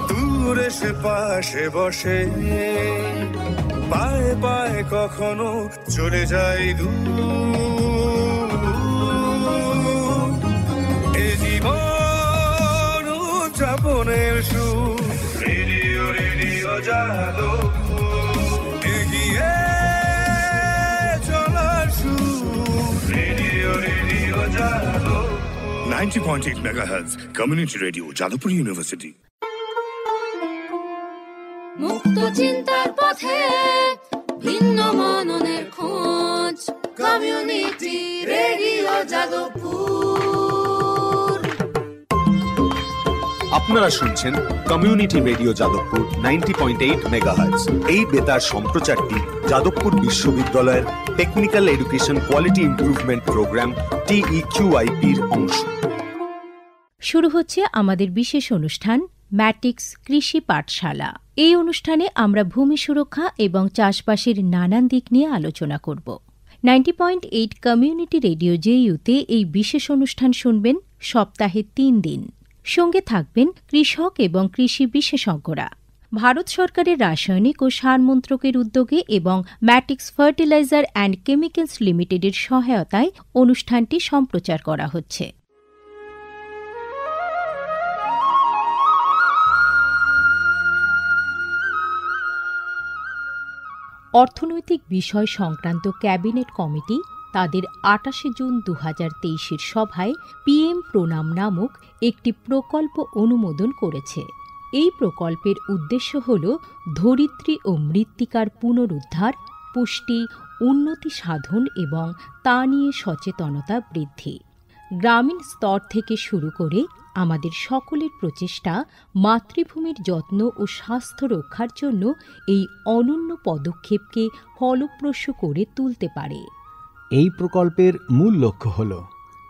দূরে সে পাশে বসে, পায়ে পায়ে কখনো চলে যায় দূর। এ জীবন উদযাপনের সুর, রেডিও রেডিও যাদবপুর, এগিয়ে চলার সুর, radio radio Jadavpur. 90.8 MHz community radio, Jadavpur university. মুক্ত চিন্তার পথে ভিন্ন মননের খোঁজ, কমিউনিটি রেডিও যাদবপুর। আপনারা শুনছেন কমিউনিটি রেডিও যাদবপুর 90.8 মেগাহার্টজ। এই বেতার সম্প্রচারটি যাদবপুর বিশ্ববিদ্যালয়ের technical education quality improvement programme TEQIP-র অংশ। শুরু হচ্ছে আমাদের বিশেষ অনুষ্ঠান ম্যাটিক্স কৃষি পাঠশালা। এই অনুষ্ঠানে আমরা ভূমি সুরক্ষা এবং চাষবাসের নানান দিক নিয়ে আলোচনা করব। 90.8 কমিউনিটি রেডিও JU-তে এই বিশেষ অনুষ্ঠান শুনবেন সপ্তাহে 3 দিন। সঙ্গে থাকবেন কৃষক এবং কৃষি বিশেষজ্ঞরা। ভারত সরকারের রাসায়নিক ও সার মন্ত্রকের উদ্যোগে এবং ম্যাটিক্স ফার্টিলাইজার অ্যান্ড কেমিক্যালস লিমিটেডের সহায়তায় অনুষ্ঠানটি সম্প্রচার করা হচ্ছে। অর্থনৈতিক বিষয় সংক্রান্ত ক্যাবিনেট কমিটি তাদের 28 জুন 2023 সভায় PM প্রণাম নামক একটি প্রকল্প অনুমোদন করেছে। এই প্রকল্পের উদ্দেশ্য হল ধরিত্রী ও মৃত্তিকার পুনরুদ্ধার, পুষ্টি, উন্নতি সাধন এবং তা নিয়ে সচেতনতা বৃদ্ধি। গ্রামীণ স্তর থেকে শুরু করে আমাদের সকলের প্রচেষ্টা মাতৃভূমির যত্ন ও স্বাস্থ্য রক্ষার জন্য এই অনন্য পদক্ষেপকে ফলপ্রসূ করে তুলতে পারে। এই প্রকল্পের মূল লক্ষ্য হল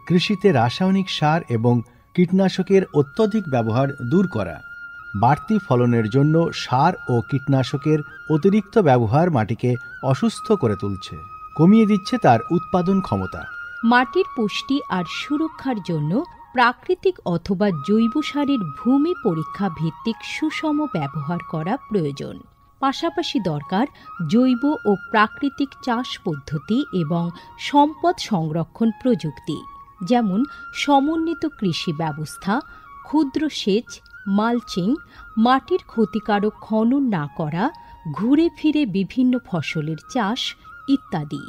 কৃষিতে রাসায়নিক সার এবং কীটনাশকের অত্যধিক ব্যবহার দূর করা। বাড়তি ফলনের জন্য সার ও কীটনাশকের অতিরিক্ত ব্যবহার মাটিকে অসুস্থ করে তুলছে, কমিয়ে দিচ্ছে তার উৎপাদন ক্ষমতা। মাটির পুষ্টি আর সুরক্ষার জন্য প্রাকৃতিক অথবা জৈব সারের ভূমি পরীক্ষা ভিত্তিক সুষম ব্যবহার করা প্রয়োজন। পাশাপাশি দরকার জৈব ও প্রাকৃতিক চাষ পদ্ধতি এবং সম্পদ সংরক্ষণ প্রযুক্তি, যেমন সমন্বিত কৃষি ব্যবস্থা, ক্ষুদ্র সেচ, মালচিং, মাটির ক্ষতিকারক খনন না করা, ঘুরে ফিরে বিভিন্ন ফসলের চাষ ইত্যাদি।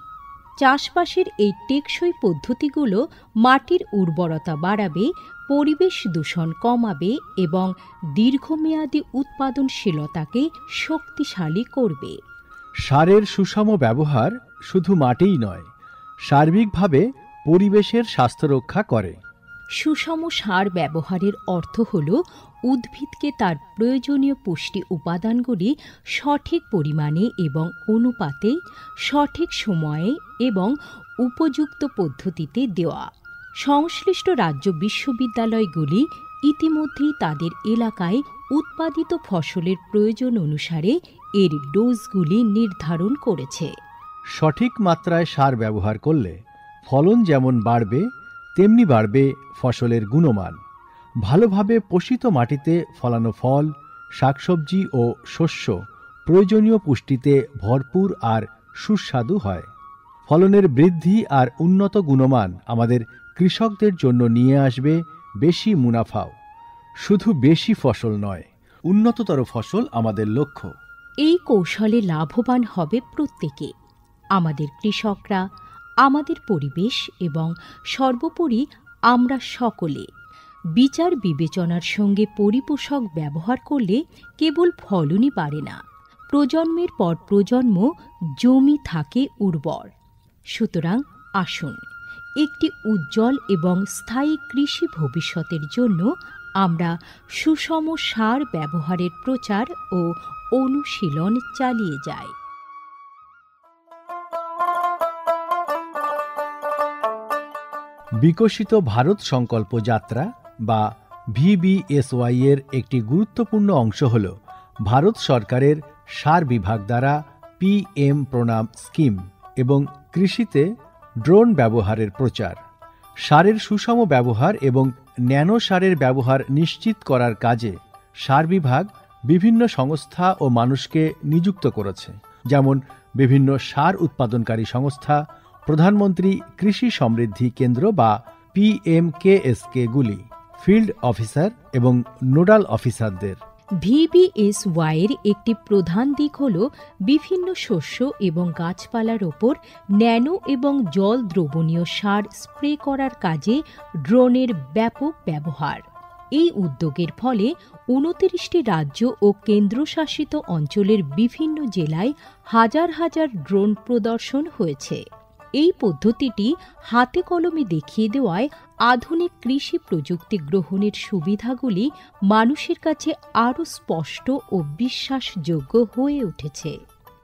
চাষবাসের এই টেকসই পদ্ধতিগুলো মাটির উর্বরতা বাড়াবে, পরিবেশ দূষণ কমাবে এবং দীর্ঘমেয়াদী উৎপাদনশীলতাকে শক্তিশালী করবে। সারের সুষম ব্যবহার শুধু মাটিই নয়, সার্বিকভাবে পরিবেশের স্বাস্থ্য রক্ষা করে। সুষম সার ব্যবহারের অর্থ হল উদ্ভিদকে তার প্রয়োজনীয় পুষ্টি উপাদানগুলি সঠিক পরিমাণে এবং অনুপাতে, সঠিক সময়ে এবং উপযুক্ত পদ্ধতিতে দেওয়া। সংশ্লিষ্ট রাজ্য বিশ্ববিদ্যালয়গুলি ইতিমধ্যেই তাদের এলাকায় উৎপাদিত ফসলের প্রয়োজন অনুসারে এর ডোজগুলি নির্ধারণ করেছে। সঠিক মাত্রায় সার ব্যবহার করলে ফলন যেমন বাড়বে, তেমনি বাড়বে ফসলের গুণমান। ভালোভাবে পোষিত মাটিতে ফলানো ফল, শাকসবজি ও শস্য প্রয়োজনীয় পুষ্টিতে ভরপুর আর সুস্বাদু হয়। ফলনের বৃদ্ধি আর উন্নত গুণমান আমাদের কৃষকদের জন্য নিয়ে আসবে বেশি মুনাফাও। শুধু বেশি ফসল নয়, উন্নততর ফসল আমাদের লক্ষ্য। এই কৌশলে লাভবান হবে প্রত্যেকে, আমাদের কৃষকরা, আমাদের পরিবেশ এবং সর্বোপরি আমরা সকলে। বিচার বিবেচনার সঙ্গে পরিপোষক ব্যবহার করলে কেবল ফলনই বাড়ে না, প্রজন্মের পর প্রজন্ম জমি থাকে উর্বর। সুতরাং আসুন, একটি উজ্জ্বল এবং স্থায়ী কৃষি ভবিষ্যতের জন্য আমরা সুষম সার ব্যবহারের প্রচার ও অনুশীলন চালিয়ে যাই। বিকশিত ভারত সংকল্প যাত্রা বা VBSY এর একটি গুরুত্বপূর্ণ অংশ হল ভারত সরকারের সার বিভাগ দ্বারা PM প্রণাম স্কিম এবং কৃষিতে ড্রোন ব্যবহারের প্রচার। সারের সুষম ব্যবহার এবং ন্যানো সারের ব্যবহার নিশ্চিত করার কাজে সার বিভাগ বিভিন্ন সংস্থা ও মানুষকে নিযুক্ত করেছে, যেমন বিভিন্ন সার উৎপাদনকারী সংস্থা, প্রধানমন্ত্রী কৃষি সমৃদ্ধি কেন্দ্র বা PMKSK-গুলি, ফিল্ড অফিসার এবং নোডাল অফিসারদের। VBSY এর একটি প্রধান দিক হল বিভিন্ন শস্য এবং গাছপালার ওপর ন্যানো এবং জল দ্রবণীয় সার স্প্রে করার কাজে ড্রোনের ব্যাপক ব্যবহার। এই উদ্যোগের ফলে 29টি রাজ্য ও কেন্দ্রশাসিত অঞ্চলের বিভিন্ন জেলায় হাজার হাজার ড্রোন প্রদর্শন হয়েছে। এই পদ্ধতিটি হাতে কলমে দেখিয়ে দেওয়ায় আধুনিক কৃষি প্রযুক্তি গ্রহণের সুবিধাগুলি মানুষের কাছে আরও স্পষ্ট ও বিশ্বাসযোগ্য হয়ে উঠেছে।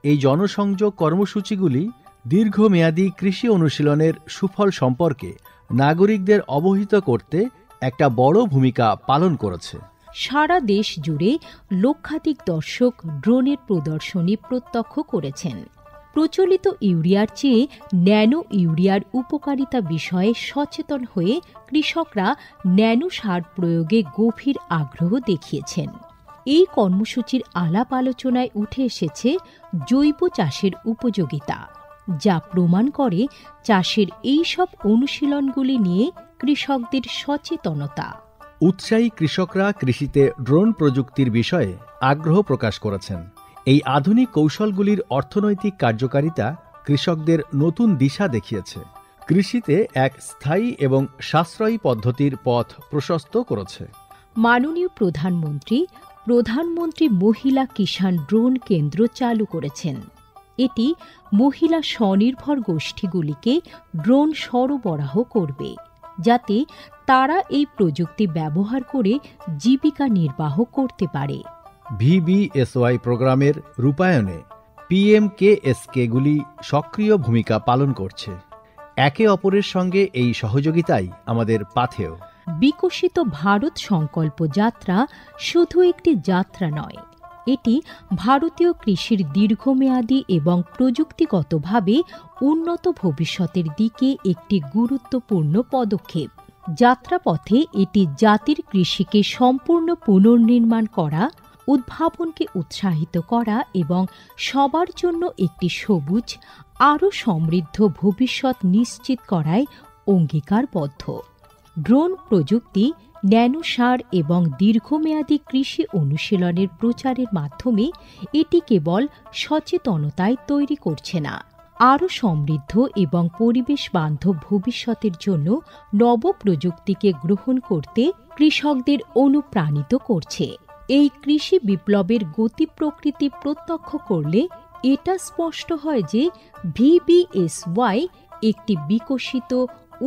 এই জনসংযোগ কর্মসূচিগুলি দীর্ঘমেয়াদী কৃষি অনুশীলনের সুফল সম্পর্কে নাগরিকদের অবহিত করতে একটা বড় ভূমিকা পালন করেছে। সারা দেশ জুড়ে লক্ষাধিক দর্শক ড্রোনের প্রদর্শনী প্রত্যক্ষ করেছেন। প্রচলিত ইউরিয়ার চেয়ে ন্যানো ইউরিয়ার উপকারিতা বিষয়ে সচেতন হয়ে কৃষকরা ন্যানো সার প্রয়োগে গভীর আগ্রহ দেখিয়েছেন। এই কর্মসূচির আলাপ আলোচনায় উঠে এসেছে জৈব চাষের উপযোগিতা, যা প্রমাণ করে চাষের এই সব অনুশীলনগুলি নিয়ে কৃষকদের সচেতনতা। উৎসাহী কৃষকরা কৃষিতে ড্রোন প্রযুক্তির বিষয়ে আগ্রহ প্রকাশ করেছেন। এই আধুনিক কৌশলগুলির অর্থনৈতিক কার্যকারিতা কৃষকদের নতুন দিশা দেখিয়েছে, কৃষিতে এক স্থায়ী এবং সাশ্রয়ী পদ্ধতির পথ প্রশস্ত করেছে। মাননীয় প্রধানমন্ত্রী মহিলা কিষাণ ড্রোন কেন্দ্র চালু করেছেন। এটি মহিলা স্বনির্ভর গোষ্ঠীগুলিকে ড্রোন সরবরাহ করবে, যাতে তারা এই প্রযুক্তি ব্যবহার করে জীবিকা নির্বাহ করতে পারে। VBSY প্রোগ্রামের রূপায়ণে PMKSK-গুলি সক্রিয় ভূমিকা পালন করছে। একে অপরের সঙ্গে এই সহযোগিতাই আমাদের পাথেয়। বিকশিত ভারত সংকল্প যাত্রা শুধু একটি যাত্রা নয়, এটি ভারতীয় কৃষির দীর্ঘমেয়াদী এবং প্রযুক্তিগতভাবে উন্নত ভবিষ্যতের দিকে একটি গুরুত্বপূর্ণ পদক্ষেপ। যাত্রাপথে এটি জাতির কৃষিকে সম্পূর্ণ পুনর্নির্মাণ করা, উদ্ভাবনকে উৎসাহিত করা এবং সবার জন্য একটি সবুজ, আরও সমৃদ্ধ ভবিষ্যৎ নিশ্চিত করায় অঙ্গীকারবদ্ধ। ড্রোন প্রযুক্তি, ন্যানো সার এবং দীর্ঘমেয়াদী কৃষি অনুশীলনের প্রচারের মাধ্যমে এটি কেবল সচেতনতায় তৈরি করছে না, আরও সমৃদ্ধ এবং পরিবেশ বান্ধব ভবিষ্যতের জন্য নবপ্রযুক্তিকে গ্রহণ করতে কৃষকদের অনুপ্রাণিত করছে। এই কৃষি বিপ্লবের গতি প্রকৃতি প্রত্যক্ষ করলে এটা স্পষ্ট হয় যে VBSY একটি বিকশিত,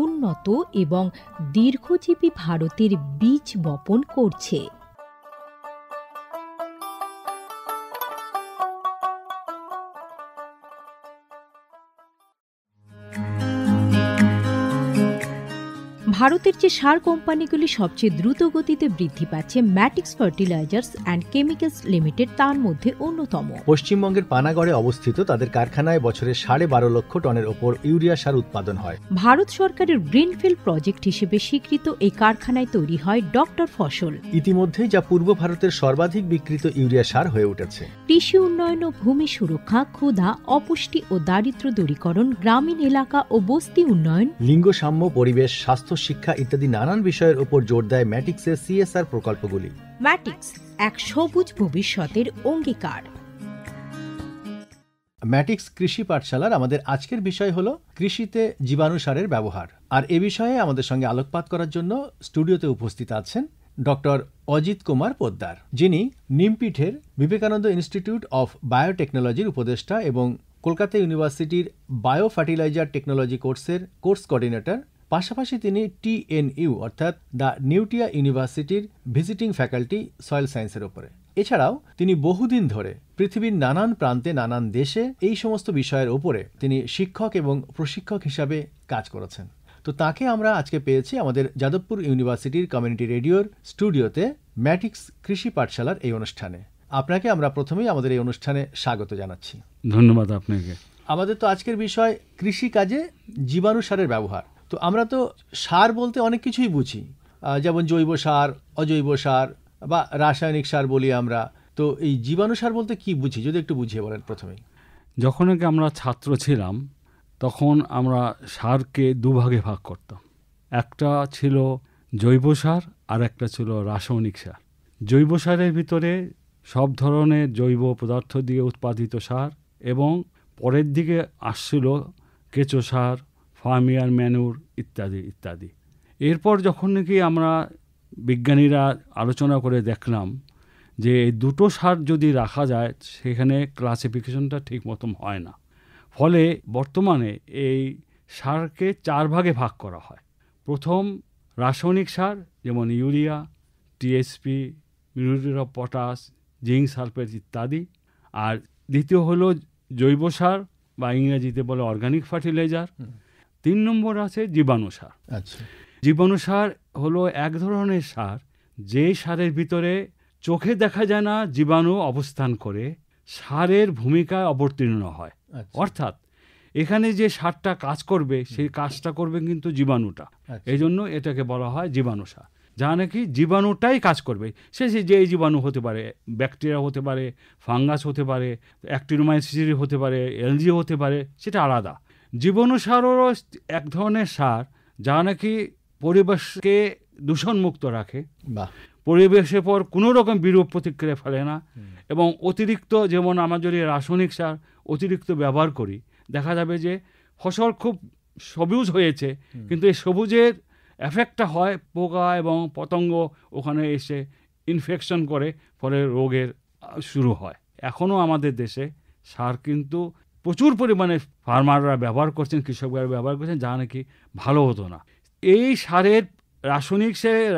উন্নত এবং দীর্ঘজীবী ভারতের বীজ বপন করছে। ভারতের যে সার কোম্পানিগুলি সবচেয়ে দ্রুত গতিতে বৃদ্ধি পাচ্ছে, ম্যাটিক্স ফার্টিলাইজার্স অ্যান্ড কেমিক্যালস লিমিটেড তার মধ্যে অন্যতম। পশ্চিমবঙ্গের পানাগড়ে অবস্থিত তাদের কারখানায় বছরে 12.5 লক্ষ টনের ওপর ইউরিয়া সার উৎপাদন হয়। ভারত সরকারের গ্রিনফিল্ড প্রজেক্ট হিসেবে স্বীকৃত এই কারখানায় তৈরি হয় ডক্টর ফসল। ইতিমধ্যেই যা পূর্ব ভারতের সর্বাধিক বিক্রিত ইউরিয়া সার হয়ে উঠেছে। কৃষি উন্নয়ন ও ভূমি সুরক্ষা, ক্ষুধা, অপুষ্টি ও দারিদ্র্য দূরীকরণ, গ্রামীণ এলাকা ও বস্তি উন্নয়ন, লিঙ্গ সাম্য, পরিবেশ, স্বাস্থ্য, শিক্ষা ইত্যাদি নানান বিষয়ের উপর জোর দেয় ম্যাটিক্সের CSR প্রকল্পগুলি। ম্যাটিক্স এক সবুজ ভবিষ্যতের অঙ্গীকার। ম্যাটিক্স কৃষি পাঠশালার আমাদের আজকের বিষয় হলো কৃষিতে জীবাণু সারের ব্যবহার। আর এ বিষয়ে আমাদের সঙ্গে আলোকপাত করার জন্য স্টুডিওতে উপস্থিত আছেন ডক্টর অজিত কুমার পোদ্দার, যিনি নিমপিঠের বিবেকানন্দ ইনস্টিটিউট অফ বায়োটেকনোলজির উপদেষ্টা এবং কলকাতা ইউনিভার্সিটির বায়ো ফার্টিলাইজার টেকনোলজি কোর্সের কোর্স কোঅর্ডিনেটর। পাশাপাশি তিনি TNU অর্থাৎ দ্য নিউটিয়া ইউনিভার্সিটির ভিজিটিং ফ্যাকাল্টি সয়েল সায়েন্সের ওপরে। এছাড়াও তিনি বহুদিন ধরে পৃথিবীর নানান প্রান্তে, নানান দেশে এই সমস্ত বিষয়ের ওপরে তিনি শিক্ষক এবং প্রশিক্ষক হিসাবে কাজ করেছেন। তো তাকে আমরা আজকে পেয়েছি আমাদের যাদবপুর ইউনিভার্সিটির কমিউনিটি রেডিওর স্টুডিওতে ম্যাটিক্স কৃষি পাঠশালার এই অনুষ্ঠানে। আপনাকে আমরা প্রথমেই আমাদের এই অনুষ্ঠানে স্বাগত জানাচ্ছি। ধন্যবাদ আপনাকে। আমাদের তো আজকের বিষয় কৃষি কাজে জীবাণু সারের ব্যবহার। তো আমরা তো সার বলতে অনেক কিছুই বুঝি, যেমন জৈব সার, অজৈব সার বা রাসায়নিক সার বলি আমরা। তো এই জীবাণু সার বলতে কি বুঝি, যদি একটু বুঝিয়ে বলেন প্রথমেই। যখন আগে আমরা ছাত্র ছিলাম তখন আমরা সারকে দুভাগে ভাগ করতাম। একটা ছিল জৈব সার আর একটা ছিল রাসায়নিক সার। জৈব সারের ভিতরে সব ধরনের জৈব পদার্থ দিয়ে উৎপাদিত সার এবং পরের দিকে আসছিল কেঁচো সার, ফার্মিয়ার ম্যানুর ইত্যাদি ইত্যাদি। এরপর যখন নাকি আমরা বিজ্ঞানীরা আলোচনা করে দেখলাম যে এই দুটো সার যদি রাখা যায় সেখানে ক্লাসিফিকেশনটা ঠিক মতো হয় না, ফলে বর্তমানে এই সারকে 4 ভাগে ভাগ করা হয়। প্রথম রাসায়নিক সার, যেমন urea, TSP, muriate of potash, zinc sulphate ইত্যাদি। আর দ্বিতীয় হলো জৈব সার বা ইংরেজিতে বলে অর্গানিক ফার্টিলাইজার। 3 নম্বর আছে জীবাণু সার। আচ্ছা, জীবাণু সার হলো এক ধরনের সার যে সারের ভিতরে চোখে দেখা যায় না জীবাণু অবস্থান করে সারের ভূমিকায় অবতীর্ণ হয়। আচ্ছা। অর্থাৎ এখানে যে সারটা কাজ করবে সেই কাজটা করবে কিন্তু জীবাণুটা। আচ্ছা। এই জন্য এটাকে বলা হয় জীবাণু সার, যা নাকি জীবাণুটাই কাজ করবে। সে যে জীবাণু হতে পারে, ব্যাকটেরিয়া হতে পারে, ফাঙ্গাস হতে পারে, অ্যাক্টিনোমাইসিস হতে পারে, এলজি হতে পারে, সেটা আলাদা। জীবাণু সারও এক ধরনের সার যা নাকি পরিবেশকে দূষণমুক্ত রাখে, বাহ, পরিবেশের পর কোনো রকম বিরূপ প্রতিক্রিয়া ফেলে না। এবং অতিরিক্ত, যেমন আমরা যদি রাসায়নিক সার অতিরিক্ত ব্যবহার করি, দেখা যাবে যে ফসল খুব সবুজ হয়েছে, কিন্তু এই সবুজের এফেক্টটা হয় পোকা এবং পতঙ্গ ওখানে এসে ইনফেকশন করে, ফলে রোগের শুরু হয়। এখনও আমাদের দেশে সার কিন্তু প্রচুর পরিমাণে ফার্মাররা ব্যবহার করছেন, কৃষকরা ব্যবহার করছেন, যা নাকি ভালো হতো না। এই সারের রাসায়নিক সারের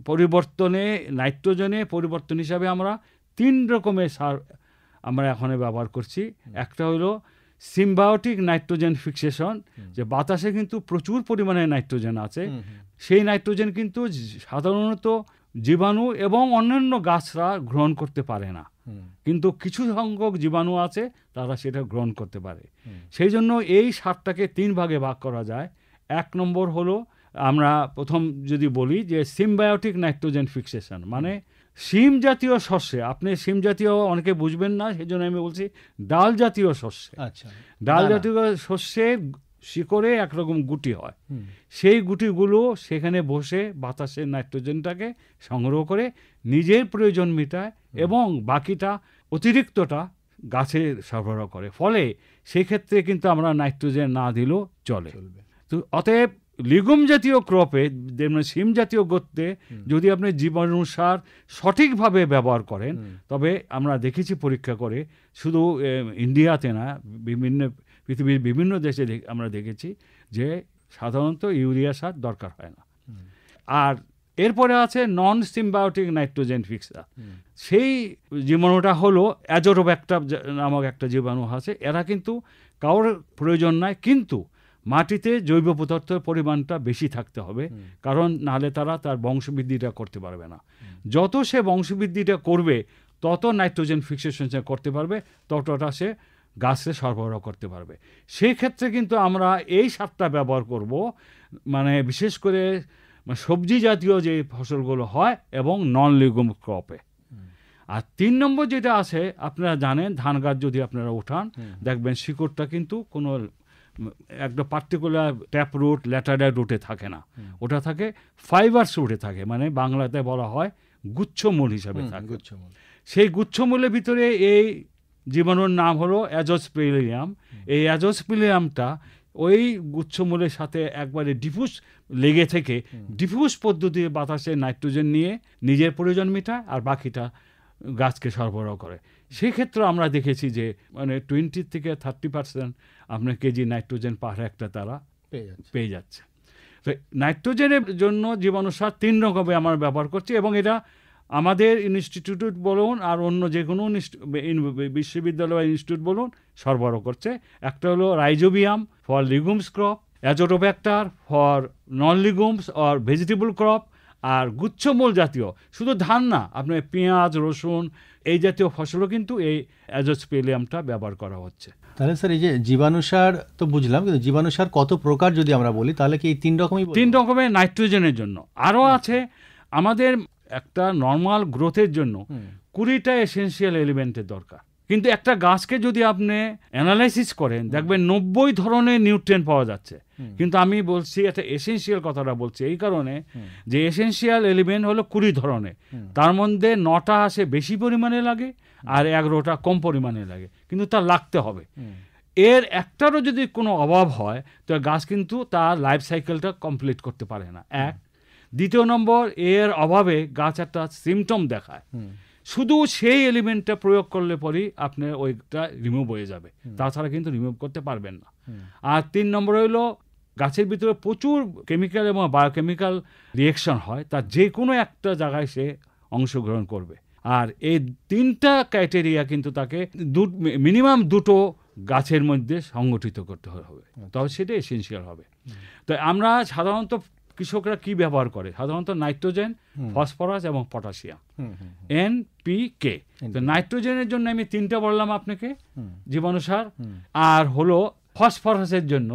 পরিবর্তনে, নাইট্রোজেনে পরিবর্তন হিসাবে আমরা 3 রকমের সার আমরা এখন ব্যবহার করছি। একটা হলো সিম্বায়োটিক নাইট্রোজেন ফিক্সেশন, যে বাতাসে কিন্তু প্রচুর পরিমাণে নাইট্রোজেন আছে। সেই নাইট্রোজেন কিন্তু সাধারণত জীবাণু এবং অন্যান্য গাছরা গ্রহণ করতে পারে না, কিন্তু কিছু সংখ্যক জীবাণু আছে তারা সেটা গ্রহণ করতে পারে। সেই জন্য এই সারটাকে 3 ভাগে ভাগ করা যায়। 1 নম্বর হলো, আমরা প্রথম যদি বলি যে সিম্বায়োটিক নাইট্রোজেন ফিক্সেশন, মানে শিম জাতীয় শস্যে, আপনি শিম জাতীয় অনেকে বুঝবেন না, সেই জন্য আমি বলছি ডাল জাতীয় শস্যে। আচ্ছা, ডাল জাতীয় শস্যের শিকড়ে একরকম গুটি হয়, সেই গুটিগুলো সেখানে বসে বাতাসের নাইট্রোজেনটাকে সংগ্রহ করে নিজের প্রয়োজন মেটায় এবং বাকিটা অতিরিক্তটা গাছে সরবরাহ করে। ফলে সেক্ষেত্রে কিন্তু আমরা নাইট্রোজেন না দিলেও চলে। তো অতএব লিগুম জাতীয় ক্রপে, যেমন শিম জাতীয় গদ্যে যদি আপনি জীবাণু সার সঠিকভাবে ব্যবহার করেন, তবে আমরা দেখেছি পরীক্ষা করে, শুধু ইন্ডিয়াতে না, পৃথিবীর বিভিন্ন দেশে আমরা দেখেছি যে সাধারণত ইউরিয়া সার দরকার হয় না। আর এরপরে আছে নন সিম্বায়োটিক নাইট্রোজেন ফিক্সার। সেই জীবাণুটা হলো অ্যাজোটোব্যাক্টার নামক একটা জীবাণু আছে। এরা কিন্তু কারোর প্রয়োজন নাই, কিন্তু মাটিতে জৈব পদার্থের পরিমাণটা বেশি থাকতে হবে, কারণ নাহলে তারা তার বংশবৃদ্ধিটা করতে পারবে না। যত সে বংশবৃদ্ধিটা করবে তত নাইট্রোজেন ফিক্সেশন করতে পারবে, ততটা সে গাছে সরবরাহ করতে পারবে। সেই ক্ষেত্রে কিন্তু আমরা এই সারটা ব্যবহার করব, মানে বিশেষ করে সবজি জাতীয় যে ফসলগুলো হয় এবং নন লিগুম ক্রপে। আর 3 নম্বর যেটা আছে, আপনারা জানেন ধান গাছ যদি আপনারা উঠান, দেখবেন শিকড়টা কিন্তু কোনো একটা পার্টিকুলার ট্যাপ রুট, ল্যাটারাইট রুটে থাকে না, ওটা থাকে ফাইবারস রুটে থাকে, মানে বাংলাতে বলা হয় গুচ্ছমূল হিসাবে থাকে। সেই গুচ্ছমূলের ভিতরে এই জীবাণুর নাম হলো অ্যাজোস্পিলিয়াম। এই অ্যাজোস্পিলিয়ামটা ওই গুচ্ছমূলের সাথে একবারে ডিফিউজ লেগে থেকে ডিফিউজ পদ্ধতিতে বাতাসে নাইট্রোজেন নিয়ে নিজের প্রয়োজন মেটায় আর বাকিটা গাছকে সরবরাহ করে। সেই ক্ষেত্রে আমরা দেখেছি যে মানে 20 থেকে 30% আপনার কেজি নাইট্রোজেন পার হেক্টর তারা পেয়ে যাচ্ছে। তো নাইট্রোজেনের জন্য জীবাণু সার 3 রকমের আমরা ব্যবহার করছি, এবং এটা আমাদের ইনস্টিটিউট বলুন আর অন্য যে কোনো বিশ্ববিদ্যালয় বা ইনস্টিটিউট বলুন সরবরাহ করছে। একটা হলো rhizobium for legumes crop, azotobacter for non legumes or vegetable crop, আর গুচ্ছমূল জাতীয়, শুধু ধান না, আপনার পেঁয়াজ, রসুন এই জাতীয় ফসলও কিন্তু এই অ্যাজোস্পিলিয়ামটা ব্যবহার করা হচ্ছে। তাহলে স্যার এই যে জীবাণুসার তো বুঝলাম, কিন্তু জীবাণুসার কত প্রকার যদি আমরা বলি তাহলে কি এই 3 রকমই বলবো? 3 রকমের নাইট্রোজেনের জন্য। আরও আছে আমাদের একটা নর্মাল গ্রোথের জন্য 20টা এসেনশিয়াল এলিমেন্টের দরকার, কিন্তু একটা গাছকে যদি আপনি অ্যানালাইসিস করেন দেখবেন 90 ধরনের নিউট্রিয়েন্ট পাওয়া যাচ্ছে। কিন্তু আমি বলছি একটা এসেনশিয়াল কথাটা বলছি এই কারণে যে এসেনশিয়াল এলিমেন্ট হলো 20 ধরনের, তার মধ্যে 9টা আসে বেশি পরিমাণে লাগে আর 11টা কম পরিমাণে লাগে, কিন্তু তা লাগতে হবে। এর একটারও যদি কোনো অভাব হয় তো গাছ কিন্তু তার লাইফ সাইকেলটা কমপ্লিট করতে পারে না, এক। দ্বিতীয় নম্বর, এর অভাবে গাছ একটা সিমটম দেখায়, শুধু সেই এলিমেন্টটা প্রয়োগ করলে পরেই আপনার ওইটা রিমুভ হয়ে যাবে, তাছাড়া কিন্তু রিমুভ করতে পারবেন না। আর 3 নম্বর হলো গাছের ভিতরে প্রচুর কেমিক্যাল এবং বায়োকেমিক্যাল রিয়েকশন হয়, তার যে কোনো একটা জায়গায় সে অংশগ্রহণ করবে। আর এই 3টা ক্রাইটেরিয়া কিন্তু তাকে মিনিমাম 2টো গাছের মধ্যে সংগঠিত করতে হবে, তবে সেটা এসেনশিয়াল হবে। তো আমরা সাধারণত কৃষকরা কি ব্যবহার করে, সাধারণত নাইট্রোজেন, ফসফরাস এবং পটাশিয়াম, NPK। তো নাইট্রোজেনের জন্য আমি 3টা বললাম আপনাকে, জীবাণুসার। আর হলো ফসফরাসের জন্য,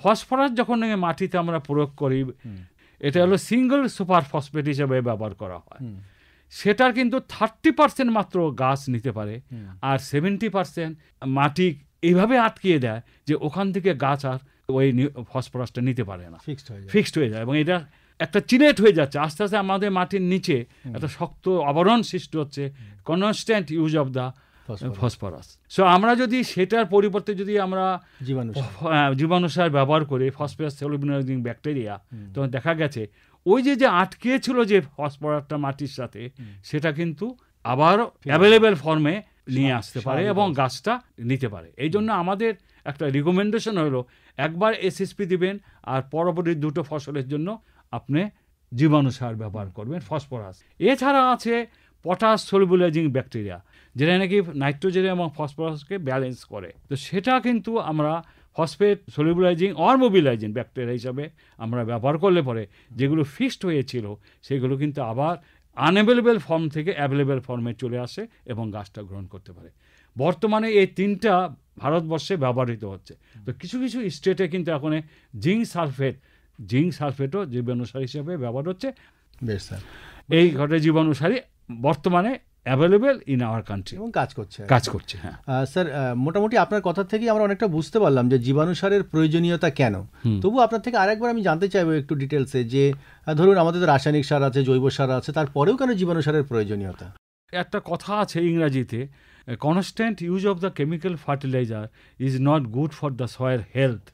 ফসফরাস যখন মাটিতে আমরা প্রয়োগ করি এটা হলো সিঙ্গল সুপার ফসফেট হিসেবে ব্যবহার করা হয়, সেটার কিন্তু 30% মাত্র গাছ নিতে পারে, আর 70% মাটি এইভাবে আটকিয়ে দেয় যে ওখান থেকে গাছ আর ওই ফসফরাসটা নিতে পারে না, ফিক্সড হয়ে যায়, এবং এটা একটা চিনেট হয়ে যাচ্ছে। আস্তে আস্তে আমাদের মাটির নিচে একটা শক্ত আবরণ সৃষ্টি হচ্ছে, constant use of the phosphorus. So আমরা যদি সেটার পরিবর্তে যদি আমরা জীবাণুসার ব্যবহার করি, ফসফরাস সলিউবলাইজিং ব্যাকটেরিয়া, তো দেখা গেছে ওই যে আটকিয়েছিল যে ফসফরাসটা মাটির সাথে, সেটা কিন্তু আবার অ্যাভেলেবেল ফর্মে নিয়ে আসতে পারে এবং গাছটা নিতে পারে। এই জন্য আমাদের একটা রিকমেন্ডেশন হলো একবার SSP দিবেন, আর পরবর্তী 2টো ফসলের জন্য আপনি জীবাণুসার ব্যবহার করবেন, ফসফরাস। এছাড়া আছে পটাশ সলিউবলাইজিং ব্যাকটেরিয়া, যেটা নাকি নাইট্রোজেন এবং ফসফরাসকে ব্যালেন্স করে। তো সেটা কিন্তু আমরা ফসফেট সলিউবলাইজিং অর মোবিলাইজিং ব্যাকটেরিয়া হিসাবে আমরা ব্যবহার করলে পরে যেগুলো ফিক্সড হয়েছিল সেগুলো কিন্তু আবার আনঅ্যাভেলেবেল ফর্ম থেকে অ্যাভেলেবেল ফর্মে চলে আসে এবং গাছটা গ্রহণ করতে পারে। বর্তমানে এই 3টা ভারতবর্ষে ব্যবহৃত হচ্ছে। তো কিছু কিছু স্টেটে কিন্তু এখন জিঙ্ক সালফেটও জীবাণুসার হিসেবে ব্যবহার হচ্ছে। বেশ স্যার, এই ঘটে জীবাণুসারই বর্তমানে অ্যাভেলেবেল ইন আওয়ার কান্ট্রি এবং কাজ করছে। হ্যাঁ স্যার, মোটামুটি আপনার কথা থেকেই আমরা অনেকটা বুঝতে পারলাম যে জীবাণুসারের প্রয়োজনীয়তা কেন। তবু আপনার থেকে আরেকবার আমি জানতে চাইবো একটু ডিটেলসে যে ধরুন আমাদের তো রাসায়নিক সার আছে, জৈব সার আছে, তারপরেও কেন জীবাণুসারের প্রয়োজনীয়তা? একটা কথা আছে ইংরাজিতে, constant use of the chemical fertiliser is not good for the soil health.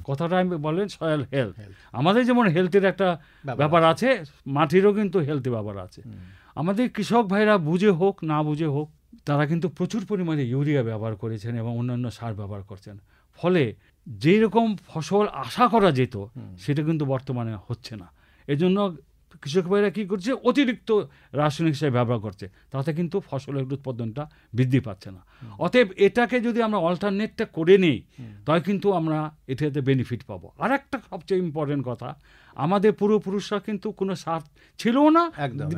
কথাটা আমি বলেন সয়েল হেলথ। আমাদের যেমন হেলথের একটা ব্যাপার আছে, মাটিরও কিন্তু হেলথের ব্যাপার আছে। আমাদের কৃষক ভাইরা বুঝে হোক না বুঝে হোক তারা কিন্তু প্রচুর পরিমাণে ইউরিয়া ব্যবহার করেছেন এবং অন্যান্য সার ব্যবহার করছেন, ফলে যেই রকম ফসল আশা করা যেত সেটা কিন্তু বর্তমানে হচ্ছে না। এজন্য কৃষক ভাইরা কী করছে, অতিরিক্ত রাসায়নিক সার ব্যবহার করছে, তাতে কিন্তু ফসলের উৎপাদনটা বৃদ্ধি পাচ্ছে না। অতএব এটাকে যদি আমরা অল্টারনেটটা করে নিই তাই কিন্তু আমরা এটাতে বেনিফিট পাবো। আর একটা সবচেয়ে ইম্পর্টেন্ট কথা, আমাদের পূর্বপুরুষরা কিন্তু কোনো সার ছিল না,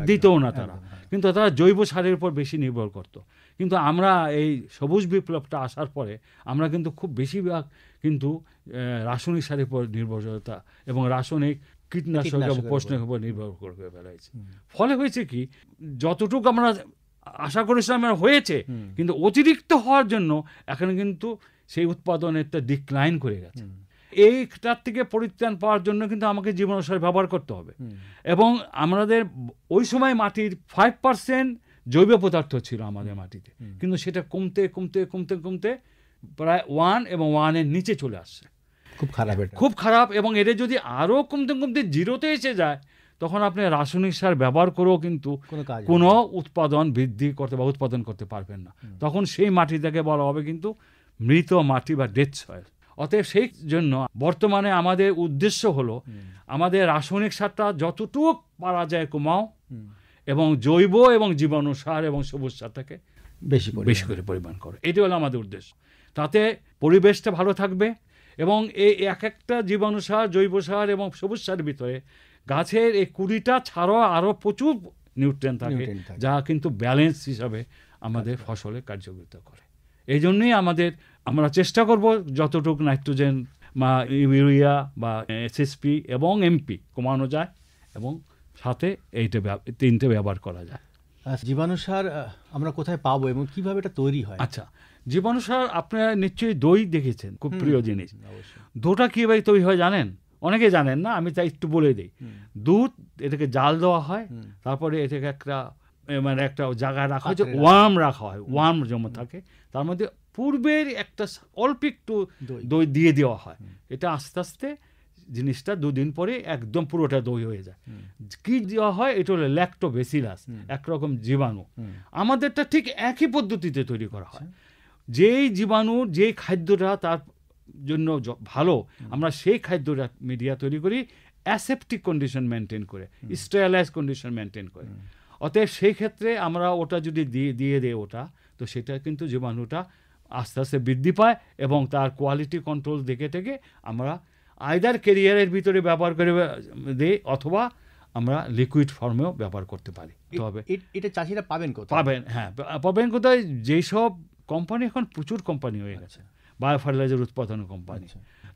দিতেও না তারা, কিন্তু তারা জৈব সারের উপর বেশি নির্ভর করত। কিন্তু আমরা এই সবুজ বিপ্লবটা আসার পরে আমরা কিন্তু খুব বেশিরভাগ কিন্তু রাসায়নিক সারের উপর নির্ভরশীলতা এবং রাসায়নিক কীটনাশক এবং পোষণের উপর নির্ভর করে ফেলাইছে। ফলে হয়েছে কি, যতটুকু আমরা আশা করেছিলাম হয়েছে, কিন্তু অতিরিক্ত হওয়ার জন্য এখন কিন্তু সেই উৎপাদনেরটা ডিক্লাইন করে গেছে। এইটার থেকে পরিত্রাণ পাওয়ার জন্য কিন্তু আমাকে জীবাণুসার ব্যবহার করতে হবে। এবং আমাদের ওই সময় মাটির 5% জৈব পদার্থ ছিল আমাদের মাটিতে, কিন্তু সেটা কমতে কমতে কমতে কমতে প্রায় 1 এবং 1-এর নিচে চলে আসছে। খুব খারাপ। এবং এটা যদি আরও কমতে কমতে 0-তে এসে যায় তখন আপনি রাসায়নিক সার ব্যবহার করেও কিন্তু কোনো উৎপাদন বৃদ্ধি করতে বা উৎপাদন করতে পারবেন না। তখন সেই মাটিটাকে বলা হবে কিন্তু মৃত মাটি বা ডেথ সয়েল। অতএব সেই জন্য বর্তমানে আমাদের উদ্দেশ্য হলো আমাদের রাসায়নিক সারটা যতটুকু পারা যায় কমাও, এবং জৈব এবং জীবাণু সার এবং সবুজ সারটাকে বেশি করে পরিমাণ করো। এটি হলো আমাদের উদ্দেশ্য। তাতে পরিবেশটা ভালো থাকবে এবং এই এক একটা জীবাণু সার, জৈব সার এবং সবুজ সারের ভিতরে গাছের এই 20টা ছাড়াও আরও প্রচুর নিউট্রিয়েন্ট থাকে, যা কিন্তু ব্যালেন্স হিসাবে আমাদের ফসলে কার্যকরিতা করে। এই জন্যই আমরা চেষ্টা করব যতটুকু নাইট্রোজেন বা ইউরিয়া বা এসএসপি এবং এমপি কমানো যায় এবং সাথে তিনটে ব্যবহার করা যায়। জীবাণু সার আমরা কোথায় পাবো এবং কিভাবে এটা তৈরি হয়? আচ্ছা, জীবাণু সার আপনারা নিশ্চয়ই দই দেখেছেন, খুব প্রিয় জিনিস। দইটা কীভাবে তৈরি হয় জানেন? অনেকে জানেন না, আমি তাই একটু বলে দিই। দুধ, এটাকে জাল দেওয়া হয়, তারপরে এটাকে একটা জায়গায় রাখা হয়, যে ওয়ার্ম রাখা হয়, ওয়ার্ম জমা থাকে, তার মধ্যে পূর্বের একটা অল্প একটু দই দিয়ে দেওয়া হয়। এটা আস্তে আস্তে জিনিসটা 2 দিন পরে একদম পুরোটা দই হয়ে যায়। কি দেওয়া হয়? এটা হলো ল্যাক্টোব্যাসিলাস, একরকম জীবাণু। আমাদেরটা ঠিক একই পদ্ধতিতে তৈরি করা হয়। যেই জীবাণু, যেই খাদ্যটা তার জন্য ভালো, আমরা সেই খাদ্যটা মিডিয়া তৈরি করি অ্যাসেপটিক কন্ডিশন মেনটেন করে, স্টেরিলাইজ কন্ডিশন মেনটেন করে। অতএব সেই ক্ষেত্রে আমরা ওটা যদি দিয়ে দেই ওটা, তো সেটা কিন্তু জীবাণুটা আস্তে আস্তে বৃদ্ধি পায় এবং তার কোয়ালিটি কন্ট্রোল দেখে থেকে আমরা আইদার ক্যারিয়ারের ভিতরে ব্যবহার করে দেই অথবা আমরা লিকুইড ফর্মেও ব্যবহার করতে পারি। তবে এটা চাষিরা পাবেন কোথায়? পাবেন কোথায়? যেসব কোম্পানি, এখন প্রচুর কোম্পানি হয়ে গেছে বায়ো ফার্টিলাইজার উৎপাদন কোম্পানি।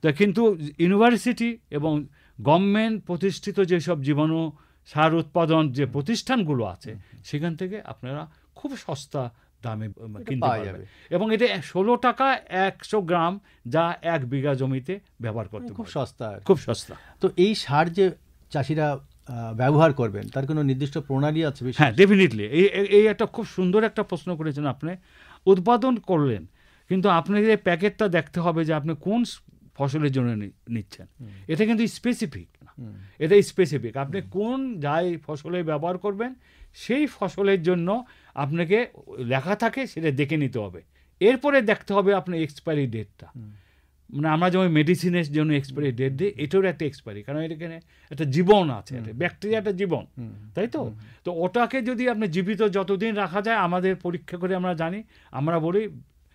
তো কিন্তু ইউনিভার্সিটি এবং গভর্নমেন্ট প্রতিষ্ঠিত যেসব জীবাণু সার উৎপাদন যে প্রতিষ্ঠানগুলো আছে, সেখান থেকে আপনারা খুব সস্তা দামে কিনতে পারবেন এবং এটা 16 টাকা 100 গ্রাম, যা 1 বিঘা জমিতে ব্যবহার করতে খুব সস্তা, খুব সস্তা। তো এই সার যে চাষিরা ব্যবহার করবেন, তার কোনো নির্দিষ্ট প্রণালী আছে? হ্যাঁ, ডেফিনেটলি। এই একটা খুব সুন্দর একটা প্রশ্ন করেছেন আপনি। উৎপাদন করলেন, কিন্তু আপনাকে প্যাকেটটা দেখতে হবে যে আপনি কোন ফসলের জন্য নিচ্ছেন। এটা কিন্তু স্পেসিফিক না, এটা স্পেসিফিক। আপনি কোন যাই ফসলে ব্যবহার করবেন, সেই ফসলের জন্য আপনাকে লেখা থাকে, সেটা দেখে নিতে হবে। এরপরে দেখতে হবে আপনার এক্সপায়ারি ডেটটা। মানে আমরা যেমন মেডিসিনের জন্য এক্সপায়ারি ডেট দিই, এটারও একটা এক্সপায়ারি, কারণ এখানে একটা জীবন আছে, ব্যাকটেরিয়াটা জীবন, তাই তো? তো ওটাকে যদি আপনি জীবিত যতদিন রাখা যায়, আমাদের পরীক্ষা করে আমরা জানি, আমরা বলি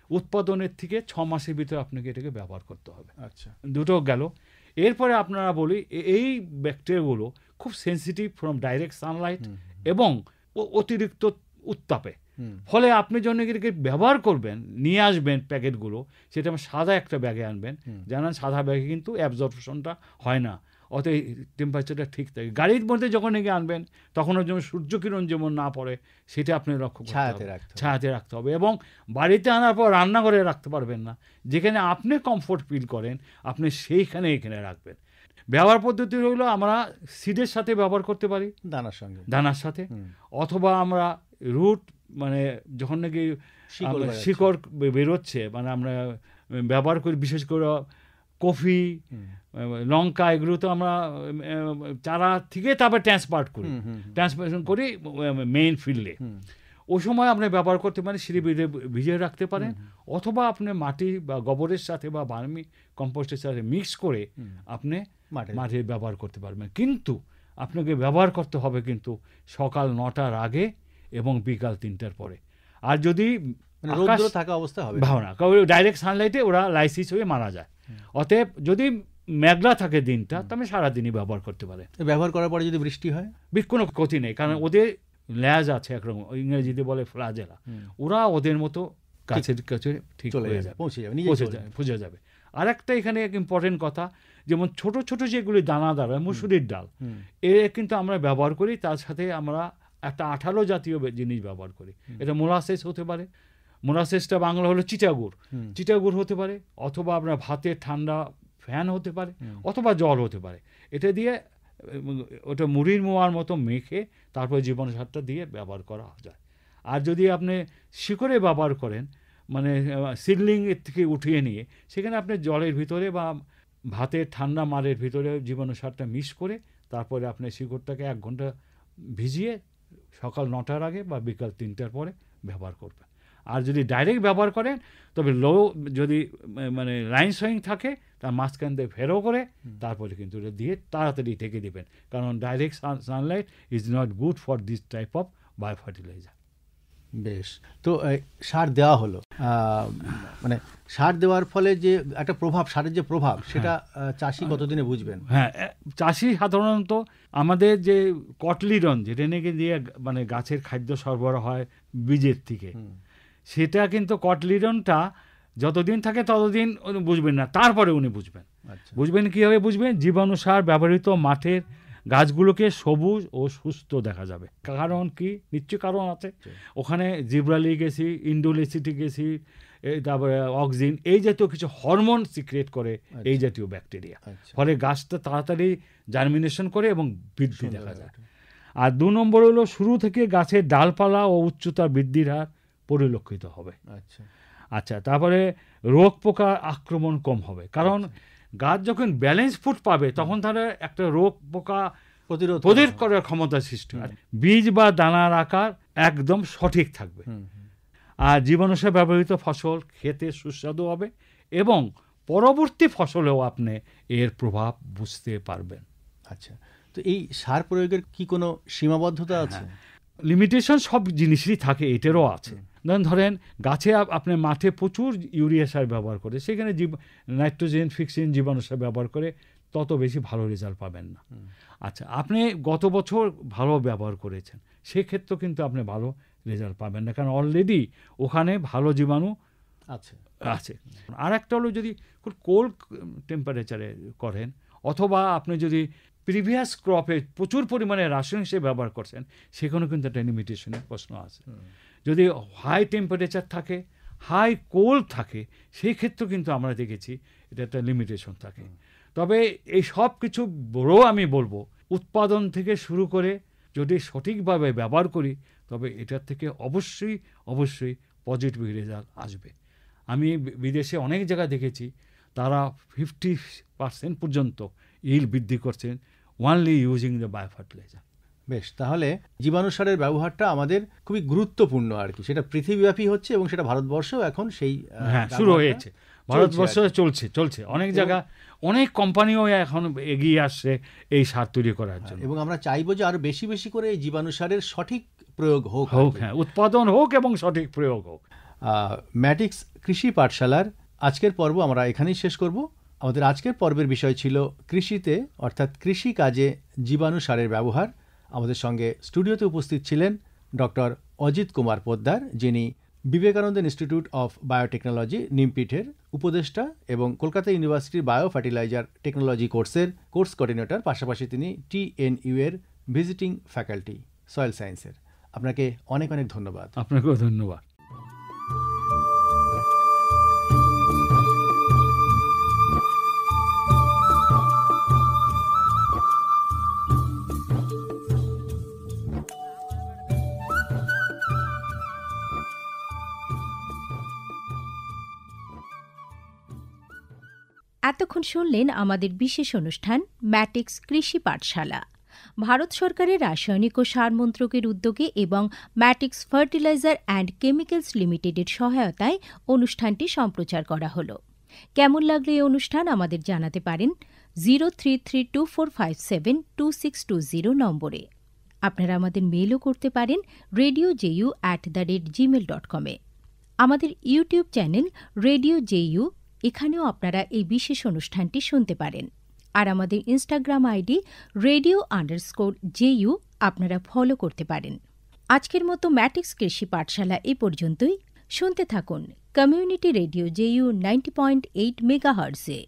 উৎপাদনের থেকে 6 মাসের ভিতরে আপনাকে এটাকে ব্যবহার করতে হবে। আচ্ছা, দুটো গেল। এরপরে আপনারা বলি এই ব্যাকটেরিয়াগুলো খুব সেন্সিটিভ ফ্রম ডাইরেক্ট সানলাইট এবং অতিরিক্ত উত্তাপে। ফলে আপনি যখন এটাকে ব্যবহার করবেন, নিয়ে আসবেন প্যাকেটগুলো, সেটা সাদা একটা ব্যাগে আনবেন। জানান সাদা ব্যাগে কিন্তু অ্যাবজর্পশনটা হয় না, অত টেম্পারেচারটা ঠিক থাকে। গাড়ির মধ্যে যখন এগিয়ে আনবেন, তখন ওর যেমন সূর্যকিরণ যেমন না পড়ে, সেটা আপনি লক্ষ্য করতে হবে, ছায়াতে রাখতে হবে। এবং বাড়িতে আনার পর রান্নাঘরে রাখতে পারবেন না, যেখানে আপনি কমফোর্ট ফিল করেন আপনি সেইখানে এখানে রাখবেন। ব্যবহার পদ্ধতি হলো আমরা সিডের সাথে ব্যবহার করতে পারি, দানার সাথে, অথবা আমরা রুট, মানে যখন নাকি শিকড় বেরোচ্ছে, মানে আমরা ব্যবহার করি। বিশেষ করে কফি, লঙ্কা, এগুলো তো আমরা চারা থেকে তারপর ট্রান্সপ্লান্টেশন করি মেইন ফিল্ডে। ওই সময় আপনি ব্যবহার করতে পারেন, সিঁড়ি ভিজিয়ে রাখতে পারেন, অথবা আপনি মাটি বা গোবরের সাথে বা ভার্মি কম্পোস্টের সাথে মিক্স করে আপনি মাটির ব্যবহার করতে পারবেন। কিন্তু আপনাকে ব্যবহার করতে হবে কিন্তু সকাল 9টার আগে এবং বিকাল 3টার পরে। আর যদি থাকা অবস্থা হবে ভাবনা, কারণ ডাইরেক্ট সানলাইটে ওরা লাইসিস হয়ে মারা যায়। অতএব যদি মেঘলা থাকে দিনটা, তবে সারাদিনই ব্যবহার করতে পারে। ব্যবহার করার পরে যদি বৃষ্টি হয়, কোনো ক্ষতি নেই, কারণ ওদের ল্যাজ আছে একরকম, ইংরেজিতে বলে ফ্লাজেলা। ওরা ওদের মতো গাছের কাছে ঠিক হয়ে যাবে, পৌঁছে যাবে। আর একটা এখানে এক ইম্পর্টেন্ট কথা, যেমন ছোট ছোট যেগুলি দানাদার মুসুরির ডাল, কিন্তু আমরা ব্যবহার করি, তার সাথে আমরা একটা 18 জাতীয় জিনিস ব্যবহার করি। এটা মোলাসেস হতে পারে, মোলাসেসটা বাংলা হলো চিটাগুড় হতে পারে, অথবা আপনার ভাতের ঠান্ডা ফ্যান হতে পারে, অথবা জল হতে পারে। এটা দিয়ে ওটা মুড়ির মোয়ার মতো মেখে তারপরে জীবাণু সারটা দিয়ে ব্যবহার করা যায়। আর যদি আপনি শিকড়ে ব্যবহার করেন, মানে সিডলিং এর থেকে উঠিয়ে নিয়ে, সেখানে আপনি জলের ভিতরে বা ভাতের ঠান্ডা মারের ভিতরে জীবাণু সারটা মিক্স করে তারপরে আপনি শিকড়টাকে 1 ঘন্টা ভিজিয়ে সকাল 9টার আগে বা বিকাল 3টার পরে ব্যবহার করবেন। আর যদি ডাইরেক্ট ব্যবহার করেন, তবে যদি মানে লাইন সোয়িং থাকে, তার মাঝখান দিয়ে ফেরো করে তারপরে কিন্তু এটা দিয়ে তাড়াতাড়ি ঢেকে দেবেন, কারণ direct Sunlight is not good for this type of bio fertiliser. বেশ, তো সার দেওয়া হলো, মানে সার দেওয়ার ফলে যে একটা প্রভাব, সারের যে প্রভাব, সেটা চাষি কতদিনে বুঝবেন? হ্যাঁ, চাষি সাধারণত আমাদের যে কটলিডন, যেটা নাকি দিয়ে মানে গাছের খাদ্য সরবরাহ হয় বীজের থেকে, সেটা কিন্তু কটলিডনটা যতদিন থাকে ততদিন উনি বুঝবেন না, তারপরে উনি বুঝবেন। আচ্ছা, বুঝবেন কীভাবে বুঝবেন? জীবাণু সার ব্যবহৃত মাঠের গাছগুলোকে সবুজ ও সুস্থ দেখা যাবে। কারণ কি? নিশ্চয়ই কারণ আছে। ওখানে জিব্রালিক অ্যাসিড, ইন্ডোলেসিটিক অ্যাসিড, তারপরে অক্সিন, এই জাতীয় কিছু হরমোন সিক্রেট করে এই জাতীয় ব্যাকটেরিয়া। ফলে গাছটা তাড়াতাড়ি জার্মিনেশন করে এবং বৃদ্ধি দেখা যায়। আর 2 নম্বর হলো শুরু থেকে গাছের ডালপালা ও উচ্চতা বৃদ্ধির হার পরিলক্ষিত হবে। আচ্ছা, তারপরে রোগ পোকা আক্রমণ কম হবে, কারণ গাছ যখন ব্যালেন্স ফুড পাবে তখন তাহলে একটা রোগ পোকা প্রতিরোধ করার ক্ষমতা সৃষ্টি হয়। বীজ বা দানার আকার একদম সঠিক থাকবে। আর জীবাণুসার ব্যবহৃত ফসল খেতে সুস্বাদু হবে এবং পরবর্তী ফসলেও আপনি এর প্রভাব বুঝতে পারবেন। আচ্ছা, তো এই সার প্রয়োগের কি কোনো সীমাবদ্ধতা আছে? লিমিটেশন সব জিনিসেরই থাকে, এটারও আছে। ধরেন গাছে আপনি মাঠে প্রচুর ইউরিয়া সার ব্যবহার করে, সেখানে নাইট্রোজেন ফিক্সিন জীবাণু সার ব্যবহার করে তত বেশি ভালো রেজাল্ট পাবেন না। আচ্ছা, আপনি গত বছর ভালো ব্যবহার করেছেন, সেক্ষেত্রেও কিন্তু আপনি ভালো রেজাল্ট পাবেন না, কারণ অলরেডি ওখানে ভালো জীবাণু আছে। আর একটা হলো যদি কোল্ড টেম্পারেচারে করেন, অথবা আপনি যদি প্রিভিয়াস ক্রপে প্রচুর পরিমাণে রাসায়নিক হিসেবে ব্যবহার করছেন, সেখানেও কিন্তু একটা লিমিটেশনের প্রশ্ন আছে। যদি হাই টেম্পারেচার থাকে, হাই কোল্ড থাকে, সেই ক্ষেত্রেও কিন্তু আমরা দেখেছি এটা একটা লিমিটেশন থাকে। তবে এই সব কিছু বড় আমি বলবো, উৎপাদন থেকে শুরু করে যদি সঠিকভাবে ব্যবহার করি, তবে এটার থেকে অবশ্যই পজিটিভ রেজাল্ট আসবে। আমি বিদেশে অনেক জায়গায় দেখেছি তারা 50% পর্যন্ত ইল বৃদ্ধি করছেন only using the bio fertiliser. বেশ, তাহলে জীবাণু সারের ব্যবহারটা আমাদের খুবই গুরুত্বপূর্ণ আর কি, সেটা পৃথিবীব্যাপী হচ্ছে এবং সেটা ভারতবর্ষেও এখন সেই শুরু হয়েছে। ভারতবর্ষে চলছে অনেক জায়গা, অনেক কোম্পানিও এখন এগিয়ে আসছে এই সার তৈরি করার জন্য। এবং আমরা চাইবো যে আরো বেশি বেশি করে এই জীবাণু সারের সঠিক প্রয়োগ হোক, উৎপাদন হোক এবং সঠিক প্রয়োগ হোক। ম্যাটিক্স কৃষি পাঠশালার আজকের পর্ব আমরা এখানেই শেষ করব। আমাদের আজকের পর্বের বিষয় ছিল কৃষিতে অর্থাৎ কৃষি কাজে জীবাণু সারের ব্যবহার। আমাদের সঙ্গে স্টুডিওতে উপস্থিত ছিলেন ডক্টর অজিত কুমার পোদ্দার, যিনি বিবেকানন্দ ইনস্টিটিউট অফ বায়োটেকনোলজি নিমপিঠের উপদেষ্টা এবং কলকাতা ইউনিভার্সিটির বায়ো ফার্টিলাইজার টেকনোলজি কোর্সের কোর্স কোঅর্ডিনেটর, পাশাপাশি তিনি TNU এর ভিজিটিং ফ্যাকাল্টি সয়েল সায়েন্সের। আপনাকে অনেক অনেক ধন্যবাদ। আপনাকেও ধন্যবাদ। এতক্ষণ শুনলেন আমাদের বিশেষ অনুষ্ঠান ম্যাটিক্স কৃষি পাঠশালা। ভারত সরকারের রাসায়নিক ও সার মন্ত্রকের উদ্যোগে এবং ম্যাটিক্স ফার্টিলাইজার অ্যান্ড কেমিক্যালস লিমিটেডের সহায়তায় অনুষ্ঠানটি সম্প্রচার করা হলো। কেমন লাগলো এই অনুষ্ঠান আমাদের জানাতে পারেন 0332457262 নম্বরে। আপনারা আমাদের মেইলও করতে পারেন radioju@gmail.com এ। আমাদের ইউটিউব চ্যানেল রেডিও জেইউ, এখানেও আপনারা এই বিশেষ অনুষ্ঠানটি শুনতে পারেন। আর আমাদের ইনস্টাগ্রাম আইডি radio_JU আপনারা ফলো করতে পারেন। আজকের মতো ম্যাটিক্স কৃষি পাঠশালা এ পর্যন্তই। শুনতে থাকুন কমিউনিটি রেডিও জেইউ 90.8 মেগাহার্টজে।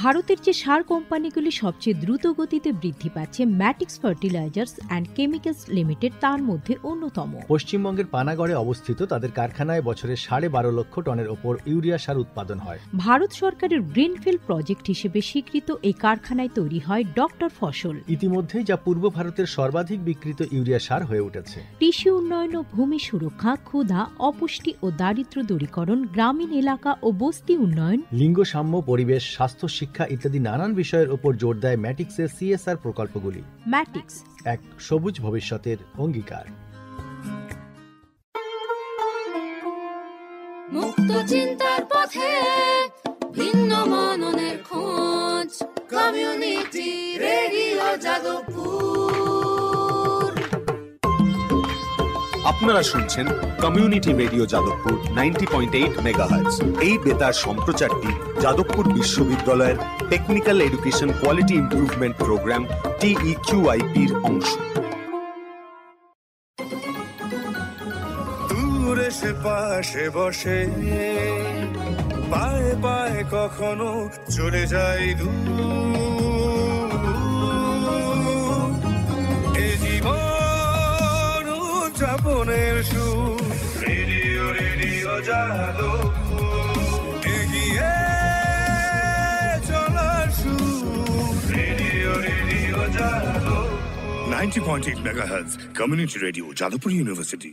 ভারতের যে সার কোম্পানিগুলি সবচেয়ে দ্রুত গতিতে বৃদ্ধি পাচ্ছে ম্যাটিক্স ফার্টিলাইজার্স অ্যান্ড কেমিক্যালস লিমিটেড তার মধ্যে অন্যতম। পশ্চিমবঙ্গের পানাগড়ে অবস্থিত তাদের কারখানায় বছরে 12.5 লক্ষ টনের ওপর ইউরিয়া সার উৎপাদন হয়। ভারত সরকারের গ্রিনফিল্ড প্রজেক্ট হিসেবে স্বীকৃত এই কারখানায় তৈরি হয় ডক্টর ফসল। ইতিমধ্যে যা পূর্ব ভারতের সর্বাধিক বিক্রিত ইউরিয়া সার হয়ে উঠেছে। কৃষি উন্নয়ন ও ভূমি সুরক্ষা, ক্ষুধা, অপুষ্টি ও দারিদ্র্য দূরীকরণ, গ্রামীণ এলাকা ও বস্তি উন্নয়ন, লিঙ্গ সাম্য, পরিবেশ, স্বাস্থ্য, শিক্ষা ইত্যাদি নানান বিষয়ের উপর জোর দেয় ম্যাটিক্সের CSR প্রকল্পগুলি। ম্যাটিক্স এক সবুজ ভবিষ্যতের অঙ্গীকার। মুক্ত চিন্তার পথে ভিন্ন মননের খোঁজ, কমিউনিটি রেডিও যাদবপুর। আপনারা শুনছেন কমিউনিটি রেডিও যাদবপুর 90.8 মেগাহার্টজ। এই বেতার সম্প্রচারটি যাদবপুর বিশ্ববিদ্যালয়ের technical education quality improvement programme TEQIP-র অংশ। পাশে পাশে বসে পায়ে পায়ে কখনো চলে যাই দূর এ জীবন উদযাপনের সুর রেডিও রেডিও যাদবপুর এগিয়ে চলার সুর radio radio Jadavpur 90.8 megahertz community radio Jadavpur University